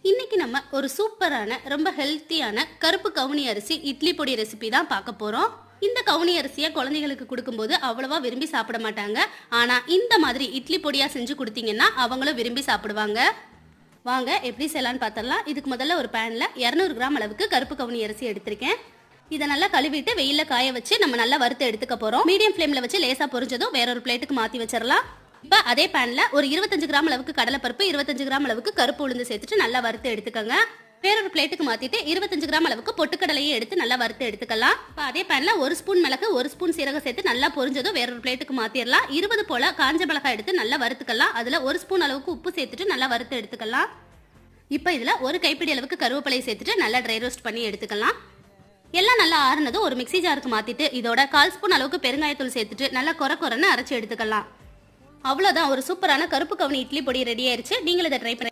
இன்னைக்கு நம்ம ஒரு சூப்பரான ரொம்ப ஹெல்த்தியான கருப்பு கவுனி அரிசி இட்லி பொடி ரெசிபி தான் பார்க்க போறோம். இந்த கவுனி அரிசியை குழந்தைகளுக்கு கொடுக்கும்போது அவ்வளவா விரும்பி சாப்பிட மாட்டாங்க. ஆனா இந்த மாதிரி இட்லி பொடியா செஞ்சு கொடுத்தீங்கன்னா அவங்களும் விரும்பி சாப்பிடுவாங்க. வாங்க எப்படி செய்யலான்னு பார்த்தரலாம். இதுக்கு முதல்ல ஒரு பேன்ல 200 கிராம் அளவுக்கு கருப்பு கவுனி அரிசி எடுத்திருக்கேன். இதை நல்லா கழுவிட்டு வெயில காய வச்சு நம்ம நல்லா வறுத்து எடுத்துக்க போறோம். மீடியம் ஃப்ளேம்ல வச்சு லேசா பொரிஞ்சதும் வேற ஒரு பிளேட்டுக்கு மாத்தி வச்சிடலாம். இப்போ அதே பேன்ல ஒரு 25 கிராம் அளவுக்கு கடலைப்பருப்பு, 25 கிராம் அளவுக்கு கருப்பு உளுந்து சேர்த்துட்டு நல்லா வறுத்து எடுத்துக்கோங்க. வேறொரு பிளேட்டுக்கு மாத்திட்டு 25 கிராம் அளவுக்கு பொட்டுக்கடலையை எடுத்து நல்லா வறுத்து எடுத்துக்கலாம். இப்போ அதே பேன்ல 1 ஸ்பூன் மிளகு, 1 ஸ்பூன் சீரகம் சேர்த்து நல்லா பொரிஞ்சதும் வேறொரு பிளேட்டுக்கு மாத்திரலாம். 20 போல காஞ்ச மிளகாய் எடுத்து நல்லா வறுத்துக்கலாம். அதுல 1 ஸ்பூன் அளவுக்கு உப்பு சேர்த்துட்டு நல்லா வறுத்து எடுத்துக்கலாம். இப்போ இதுல ஒரு கைப்பிடி அளவுக்கு கருவேப்பிலையை சேர்த்துட்டு நல்லா ட்ரை ரோஸ்ட் பண்ணி எடுத்துக்கலாம். எல்லாம் நல்லா ஆறுனதும் ஒரு மிக்ஸி ஜாருக்கு மாத்திட்டு இதோட 1/4 ஸ்பூன் அளவுக்கு பெருங்காயத்தூள் சேர்த்துட்டு நல்லா கொரன்னு அரைச்சு எடுத்துக்கலாம். அவ்வளோதான், ஒரு சூப்பரான கருப்பு கவுனி இட்லி பொடி ரெடி ஆயிருச்சு. நீங்களும் இதை ட்ரை பண்ணி